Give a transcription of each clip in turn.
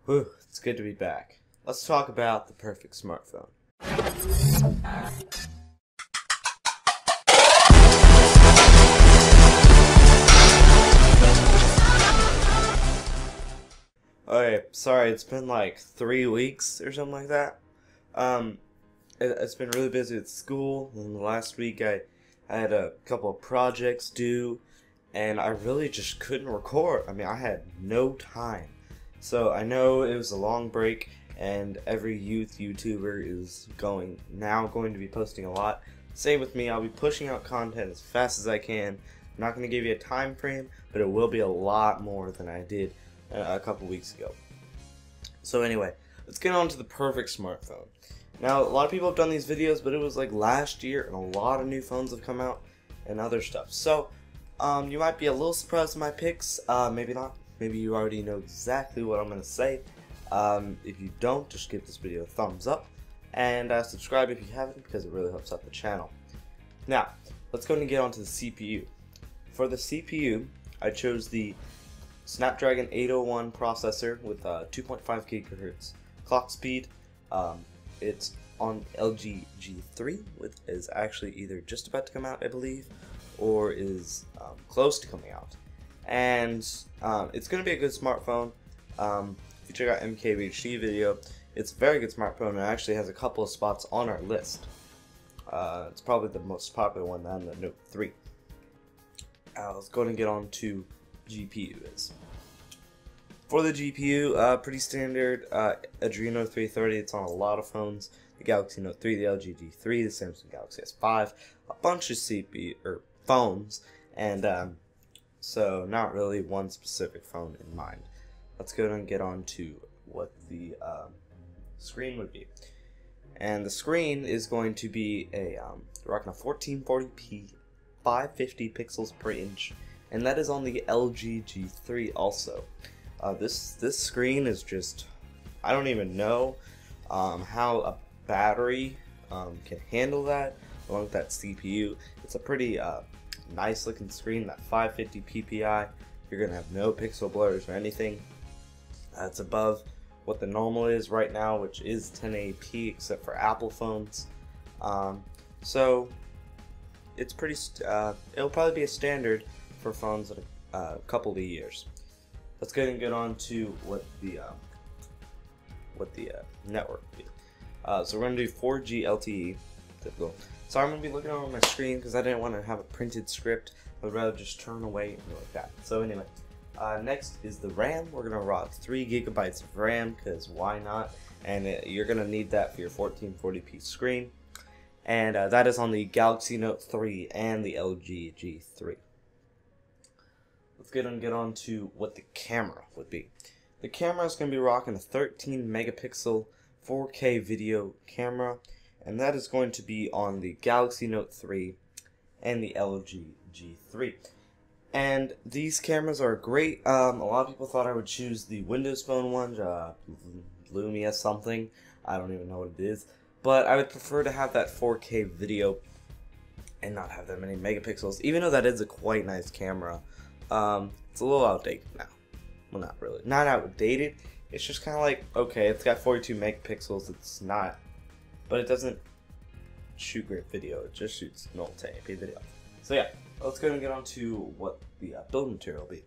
Whew, it's good to be back. Let's talk about the perfect smartphone. Okay, sorry, it's been like 3 weeks or something like that. It's been really busy at school, and last week I had a couple of projects due, and I really just couldn't record. I mean, I had no time. So I know it was a long break, and every youth YouTuber is going to be posting a lot. Same with me, I'll be pushing out content as fast as I can. I'm not going to give you a time frame, but it will be a lot more than I did a couple weeks ago. So anyway, let's get on to the perfect smartphone. Now, a lot of people have done these videos, but it was like last year, and a lot of new phones have come out and other stuff. So, you might be a little surprised at my picks, maybe not. Maybe you already know exactly what I'm going to say. If you don't, just give this video a thumbs up, and subscribe if you haven't, because it really helps out the channel. Now, let's go and get onto the CPU. For the CPU, I chose the Snapdragon 801 processor with 2.5 GHz clock speed. It's on LG G3, which is actually either just about to come out, I believe, or is close to coming out. And it's going to be a good smartphone. If you check out MKBHD video, it's a very good smartphone, and it actually has a couple of spots on our list. It's probably the most popular one, and the Note 3. Let's go and get on to GPU is. For the GPU, pretty standard Adreno 330. It's on a lot of phones. The Galaxy Note 3, the LG G3, the Samsung Galaxy S5, a bunch of CPU phones, and so not really one specific phone in mind. Let's go and get on to what the screen would be. And the screen is going to be rocking a 1440p 550 pixels per inch, and that is on the LG G3 also. This screen is just, I don't even know how a battery can handle that along with that CPU. It's a pretty nice looking screen, that 550 ppi. You're gonna have no pixel blurs or anything. It's above what the normal is right now, which is 1080p, except for Apple phones. So it's pretty. It'll probably be a standard for phones in a couple of years. Let's go ahead and get on to what the network will be. So we're gonna do 4G LTE. Typical. So I'm gonna be looking over my screen because I didn't want to have a printed script. I'd rather just turn away and go like that. So anyway, next is the RAM. We're gonna rock 3 GB of RAM because why not? And you're gonna need that for your 1440p screen. And that is on the Galaxy Note 3 and the LG G3. Let's get on to what the camera would be. The camera is going to be rocking a 13 megapixel 4K video camera, and that is going to be on the Galaxy Note 3 and the LG G3. And these cameras are great. A lot of people thought I would choose the Windows Phone one, Lumia something. I don't even know what it is. But I would prefer to have that 4K video and not have that many megapixels, even though that is a quite nice camera. It's a little outdated now. Well, not really. Not outdated. It's just kind of like, okay, it's got 42 megapixels. It's not, but it doesn't shoot great video. It just shoots normal 1080p video. So yeah, let's go and get on to what the build material will be.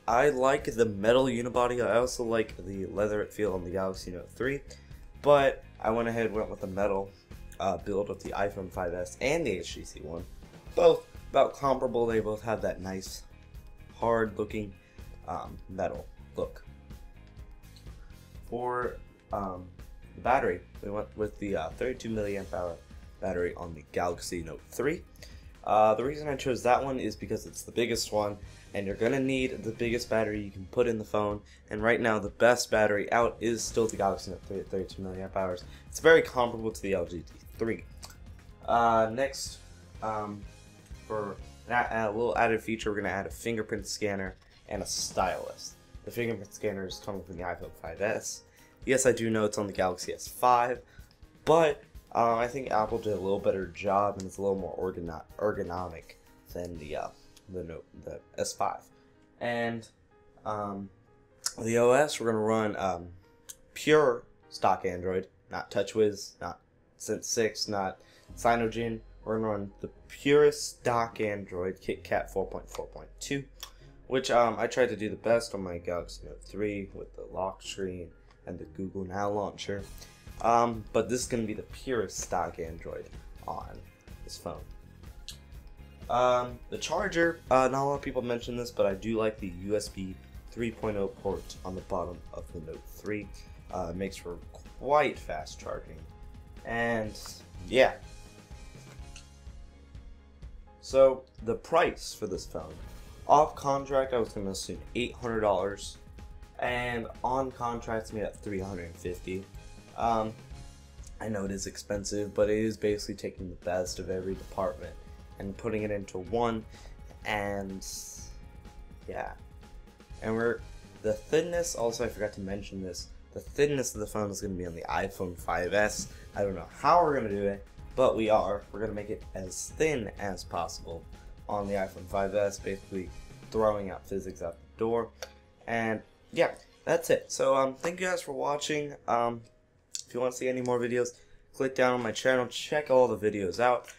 I like the metal unibody. I also like the leather feel on the Galaxy Note 3, but I went ahead and went with the metal build of the iPhone 5s and the HTC One. Both about comparable. They both have that nice hard looking metal look. For the battery, we went with the 32 milliamp hour battery on the Galaxy Note 3. The reason I chose that one is because it's the biggest one, and you're gonna need the biggest battery you can put in the phone, and right now the best battery out is still the Galaxy Note 3 at 32 milliamp hours. It's very comparable to the LG G3. Next, for a little added feature, we're going to add a fingerprint scanner and a stylus. The fingerprint scanner is coming from the iPhone 5s. Yes, I do know it's on the Galaxy S5, but I think Apple did a little better job, and it's a little more ergonomic than the S5. And The OS, we're going to run pure stock Android, not TouchWiz, not Sense 6, not Cyanogen. We're going to run the purest stock Android, KitKat 4.4.2, which I tried to do the best on my Galaxy Note 3 with the lock screen and the Google Now launcher. But this is going to be the purest stock Android on this phone. The charger, not a lot of people mention this, but I do like the USB 3.0 port on the bottom of the Note 3. It makes for quite fast charging. And yeah. So the price for this phone, off contract I was going to assume $800, and on contract it's made at $350. I know it is expensive, but it is basically taking the best of every department and putting it into one. And yeah, and the thinness, also I forgot to mention this, the thinness of the phone is going to be on the iPhone 5S. I don't know how we're going to do it, but we're going to make it as thin as possible on the iPhone 5S, basically throwing out physics out the door. And yeah, that's it. So thank you guys for watching. If you want to see any more videos, click down on my channel, check all the videos out,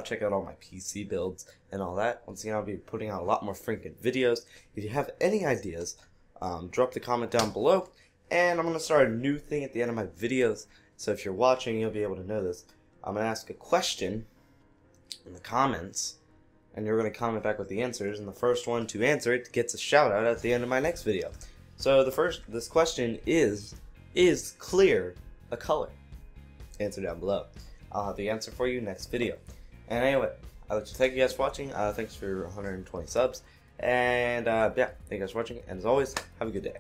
check out all my PC builds and all that. Once again, I'll be putting out a lot more freaking videos. If you have any ideas, drop the comment down below, and I'm going to start a new thing at the end of my videos, so if you're watching, you'll be able to know this. I'm going to ask a question in the comments, and you're going to comment back with the answers, and the first one to answer it gets a shout out at the end of my next video. So this question is clear a color? Answer down below. I'll have the answer for you next video. And anyway, I'd like to thank you guys for watching. Thanks for your 120 subs. And yeah, thank you guys for watching. And as always, have a good day.